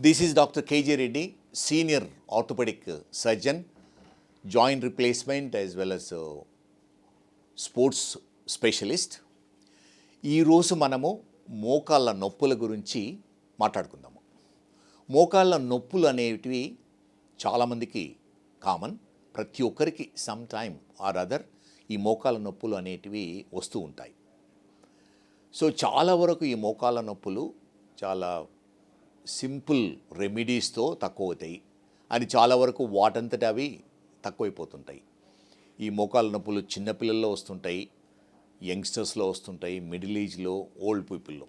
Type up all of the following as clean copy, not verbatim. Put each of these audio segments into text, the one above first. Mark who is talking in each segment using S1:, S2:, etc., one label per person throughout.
S1: This is Dr. KJ Reddy, senior orthopedic surgeon, joint replacement as well as sports specialist. ఈరోజు మనము మోకాళ్ళ నొప్పుల గురించి మాట్లాడుకుందాము. మోకాళ్ళ నొప్పులు అనేటివి చాలామందికి కామన్. ప్రతి ఒక్కరికి సమ్ టైమ్ ఆర్ అదర్ ఈ మోకాళ్ళ నొప్పులు అనేటివి వస్తూ ఉంటాయి. సో చాలా వరకు ఈ మోకాళ్ళ నొప్పులు చాలా సింపుల్ రెమెడీస్తో తక్కువ అవుతాయి అని చాలా వరకు వాటంతట అవి తక్కువైపోతుంటాయి. ఈ మోకాళ్ళ నొప్పులు చిన్నపిల్లల్లో వస్తుంటాయి, యంగ్స్టర్స్లో వస్తుంటాయి, మిడిల్ ఏజ్లో, ఓల్డ్ పీపుల్లో.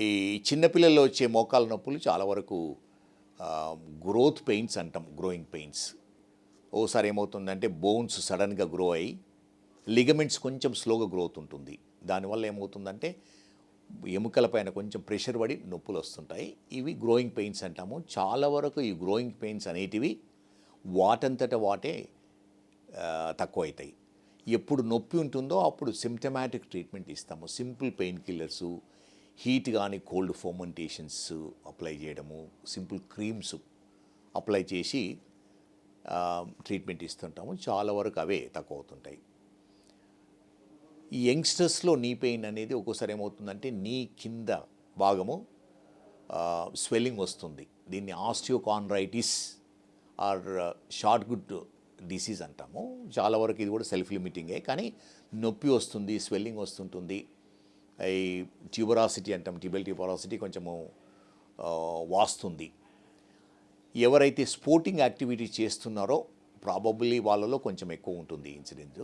S1: ఈ చిన్నపిల్లల్లో వచ్చే మోకాళ్ళ నొప్పులు చాలా వరకు గ్రోత్ పెయిన్స్ అంటాం, గ్రోయింగ్ పెయిన్స్. ఓసారి ఏమవుతుందంటే బోన్స్ సడన్గా గ్రో అయ్యి లిగమెంట్స్ కొంచెం స్లోగా గ్రోత్ ఉంటుంది. దానివల్ల ఏమవుతుందంటే ఎముకల పైన కొంచెం ప్రెషర్ పడి నొప్పులు వస్తుంటాయి. ఇవి గ్రోయింగ్ పెయిన్స్ అంటాము. చాలా వరకు ఈ గ్రోయింగ్ పెయిన్స్ అనేటివి వాటంతట వాటే తక్కువ అవుతాయి. ఎప్పుడు నొప్పి ఉంటుందో అప్పుడు సిమ్టమాటిక్ ట్రీట్మెంట్ ఇస్తాము. సింపుల్ పెయిన్ కిల్లర్సు, హీట్ కానీ కోల్డ్ ఫర్మెంటేషన్స్ అప్లై చేయడము, సింపుల్ క్రీమ్స్ అప్లై చేసి ట్రీట్మెంట్ ఇస్తుంటాము. చాలా వరకు అవే తక్కువ అవుతుంటాయి. ఈ యంగ్స్టర్స్లో నీ పెయిన్ అనేది ఒక్కోసారి ఏమవుతుందంటే నీ కింద భాగము స్వెల్లింగ్ వస్తుంది. దీన్ని ఆస్టియోకాండ్రైటిస్ ఆర్ షార్ట్ గుడ్ డిసీజ్ అంటాము. చాలా వరకు ఇది కూడా సెల్ఫ్ లిమిటింగే, కానీ నొప్పి వస్తుంది, స్వెల్లింగ్ వస్తుంటుంది. ఈ ట్యూబరాసిటీ అంటాం, ట్యూబరాసిటీ కొంచెము వాస్తుంది. ఎవరైతే స్పోర్టింగ్ యాక్టివిటీ చేస్తున్నారో ప్రాబబ్లీ వాళ్ళలో కొంచెం ఎక్కువ ఉంటుంది ఇన్సిడెంట్.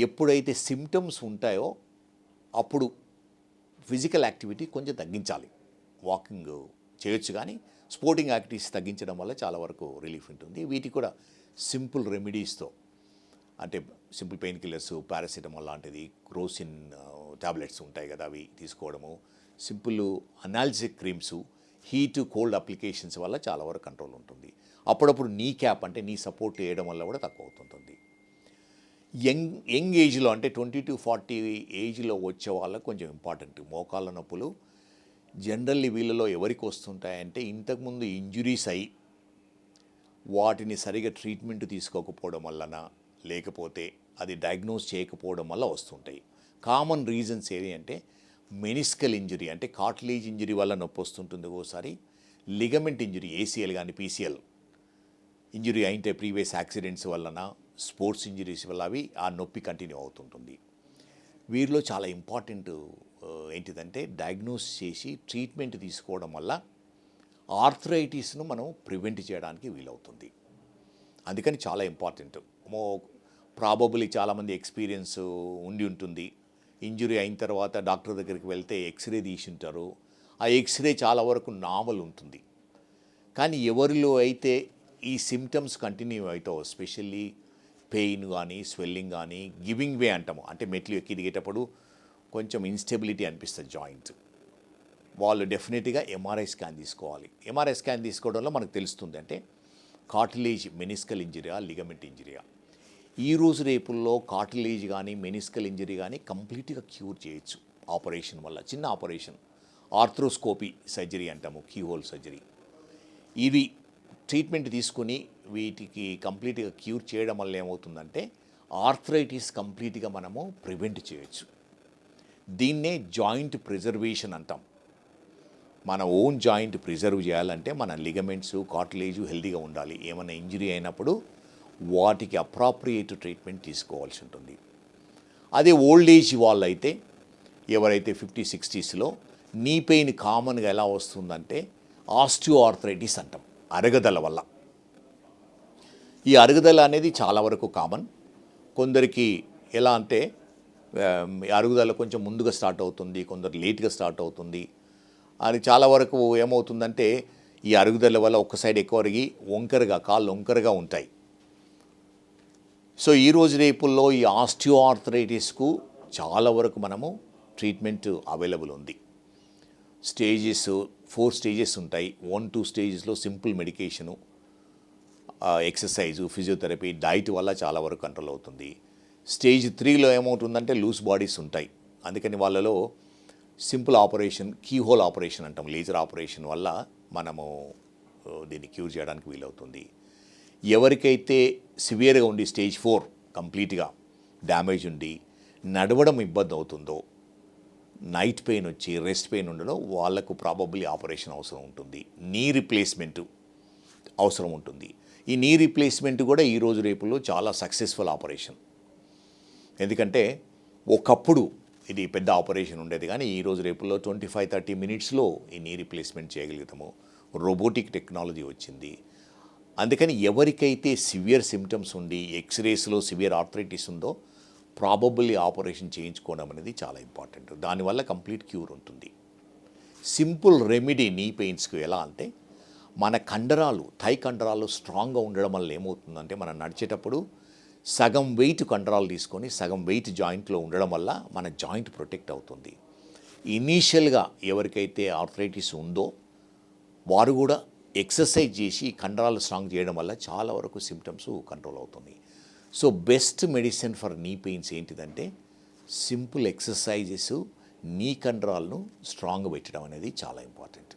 S1: ఎప్పుడైతే సిమ్టమ్స్ ఉంటాయో అప్పుడు ఫిజికల్ యాక్టివిటీ కొంచెం తగ్గించాలి. వాకింగ్ చేయొచ్చు, కానీ స్పోర్టింగ్ యాక్టివిటీస్ తగ్గించడం వల్ల చాలా వరకు రిలీఫ్ ఉంటుంది. వీటికి కూడా సింపుల్ రెమెడీస్తో, అంటే సింపుల్ పెయిన్ కిల్లర్స్, పారాసిటమాల్ లాంటిది, క్రోసిన్ టాబ్లెట్స్ ఉంటాయి కదా, అవి తీసుకోవడము, simple analgesic creams, heat cold applications వల్ల చాలా వరకు కంట్రోల్ ఉంటుంది. అప్పుడప్పుడు నీ క్యాప్ అంటే నీ సపోర్ట్ చేయడం వల్ల కూడా తక్కువ అవుతుంటుంది. యంగ్ ఏజ్లో అంటే 20 to 40 ఏజ్లో వచ్చే వాళ్ళకు కొంచెం ఇంపార్టెంట్. మోకాళ్ళ నొప్పులు జనరల్లీ వీళ్ళలో ఎవరికి వస్తుంటాయంటే ఇంతకుముందు ఇంజురీస్ అయ్యి వాటిని సరిగా ట్రీట్మెంట్ తీసుకోకపోవడం వలన, లేకపోతే అది డయాగ్నోస్ చేయకపోవడం వల్ల వస్తుంటాయి. కామన్ రీజన్స్ ఏవి అంటే మెనిస్కల్ ఇంజరీ అంటే కార్టిలేజ్ ఇంజరీ వల్ల నొప్పి వస్తుంటుంది. ఒకసారి లిగమెంట్ ఇంజరీ, ఏసీఎల్ కానీ పీసీఎల్ ఇంజరీ అయితే ప్రీవియస్ యాక్సిడెంట్స్ వలన, స్పోర్ట్స్ ఇంజరీస్ వల్ల అవి ఆ నొప్పి కంటిన్యూ అవుతుంటుంది. వీరిలో చాలా ఇంపార్టెంట్ ఏంటిదంటే డయాగ్నోస్ చేసి ట్రీట్మెంట్ తీసుకోవడం వల్ల ఆర్థరైటిస్ను మనం ప్రివెంట్ చేయడానికి వీలవుతుంది. అందుకని చాలా ఇంపార్టెంట్. ప్రాబబుల్లీ చాలామంది ఎక్స్పీరియన్స్ ఉండి ఉంటుంది. ఇంజురీ అయిన తర్వాత డాక్టర్ దగ్గరికి వెళ్తే ఎక్స్రే తీసి ఉంటారు. ఆ ఎక్స్రే చాలా వరకు నార్మల్ ఉంటుంది. కానీ ఎవరిలో అయితే ఈ సిమ్టమ్స్ కంటిన్యూ అవుతావు, ఎస్పెషల్లీ పెయిన్ కానీ, స్వెల్లింగ్ కానీ, గివింగ్ వే అంటాము, అంటే మెట్లు ఎక్కి దిగేటప్పుడు కొంచెం ఇన్స్టెబిలిటీ అనిపిస్తుంది జాయింట్, వాళ్ళు డెఫినెట్గా ఎంఆర్ఐ స్కాన్ తీసుకోవాలి. ఎంఆర్ఐ స్కాన్ తీసుకోవడంలో మనకు తెలుస్తుంది అంటే కార్టిలేజ్ మెనిస్కల్ ఇంజరీయా, లిగమెంట్ ఇంజరీయా. ఈ రోజు రేపుల్లో కార్టిలేజ్ కానీ, మెనిస్కల్ ఇంజరీ కానీ కంప్లీట్గా క్యూర్ చేయొచ్చు ఆపరేషన్ వల్ల. చిన్న ఆపరేషన్, ఆర్థ్రోస్కోపీ సర్జరీ అంటాము, కీహోల్ సర్జరీ. ఇవి ట్రీట్మెంట్ తీసుకుని వీటికి కంప్లీట్గా క్యూర్ చేయడం వల్ల ఏమవుతుందంటే ఆర్థరైటిస్ కంప్లీట్గా మనము ప్రివెంట్ చేయొచ్చు. దీన్నే జాయింట్ ప్రిజర్వేషన్ అంటాం. మన ఓన్ జాయింట్ ప్రిజర్వ్ చేయాలంటే మన లిగమెంట్స్, కార్టిలేజ్ హెల్తీగా ఉండాలి. ఏమైనా ఇంజరీ అయినప్పుడు వాటికి అప్రాప్రియేట్ ట్రీట్మెంట్ తీసుకోవాల్సి ఉంటుంది. అదే ఓల్డ్ ఏజ్ వాళ్ళు అయితే, ఎవరైతే 50, 60స్లో నీ పెయిన్ కామన్గా ఎలా వస్తుందంటే ఆస్టియో ఆర్థరైటిస్ అంటాం, అరగదల వల్ల. ఈ అరుగుదల అనేది చాలా వరకు కామన్. కొందరికి ఎలా అంటే అరుగుదల కొంచెం ముందుగా స్టార్ట్ అవుతుంది, కొందరు లేట్గా స్టార్ట్ అవుతుంది. అది చాలా వరకు ఏమవుతుందంటే ఈ అరుగుదల వల్ల ఒక సైడ్ ఎక్కువ అరిగి వంకరగా, కాళ్ళు వంకరగా ఉంటాయి. సో ఈరోజు రేపుల్లో ఈ ఆస్టియో ఆర్థరైటిస్కు చాలా వరకు మనము ట్రీట్మెంట్ అవైలబుల్ ఉంది. స్టేజెస్ 4 స్టేజెస్ ఉంటాయి. 1-2 స్టేజెస్లో simple medication, exercise, physiotherapy, diet వల్ల చాలా వరకు కంట్రోల్ అవుతుంది. స్టేజ్ 3లో ఏమవుతుందంటే లూజ్ బాడీస్ ఉంటాయి. అందుకని వాళ్ళలో సింపుల్ ఆపరేషన్, కీహోల్ ఆపరేషన్ అంటాం, లేజర్ ఆపరేషన్ వల్ల మనము దీన్ని క్యూర్ చేయడానికి వీలవుతుంది. ఎవరికైతే సివియర్గా ఉండి స్టేజ్ 4 కంప్లీట్గా డ్యామేజ్ ఉండి నడవడం ఇబ్బంది అవుతుందో, నైట్ పెయిన్ వచ్చి రెస్ట్ పెయిన్ ఉండడం, వాళ్ళకు ప్రాబబ్లీ ఆపరేషన్ అవసరం ఉంటుంది. నీ రీప్లేస్మెంటు అవసరం ఉంటుంది. ఈ నీ రీప్లేస్మెంట్ కూడా ఈరోజు రేపులో చాలా సక్సెస్ఫుల్ ఆపరేషన్. ఎందుకంటే ఒకప్పుడు ఇది పెద్ద ఆపరేషన్ ఉండేది, కానీ ఈరోజు రేపుల్లో 25-30 మినిట్స్లో ఈ నీ రీప్లేస్మెంట్ చేయగలుగుతాము. రోబోటిక్ టెక్నాలజీ వచ్చింది. అందుకని ఎవరికైతే సివియర్ సిమ్టమ్స్ ఉండి ఎక్స్రేస్లో సివియర్ ఆర్థరైటిస్ ఉందో ప్రాబబుల్లీ ఆపరేషన్ చేయించుకోవడం అనేది చాలా ఇంపార్టెంట్. దానివల్ల కంప్లీట్ క్యూర్ ఉంటుంది. సింపుల్ రెమెడీ నీ పెయిన్స్కి ఎలా అంటే, మన కండరాలు, థై కండరాలు స్ట్రాంగ్గా ఉండడం వల్ల ఏమవుతుందంటే, మనం నడిచేటప్పుడు సగం వెయిట్ కండరాలు తీసుకొని సగం వెయిట్ జాయింట్లో ఉండడం వల్ల మన జాయింట్ ప్రొటెక్ట్ అవుతుంది. ఇనీషియల్గా ఎవరికైతే ఆర్థరైటిస్ ఉందో వారు కూడా ఎక్సర్సైజ్ చేసి కండరాలు స్ట్రాంగ్ చేయడం వల్ల చాలా వరకు సిమ్టమ్స్ కంట్రోల్ అవుతుంది. సో బెస్ట్ మెడిసిన్ ఫర్ నీ పెయిన్స్ ఏంటిదంటే, సింపుల్ ఎక్సర్సైజెస్ నీ కండరాలను స్ట్రాంగ్ పెట్టడం అనేది చాలా ఇంపార్టెంట్.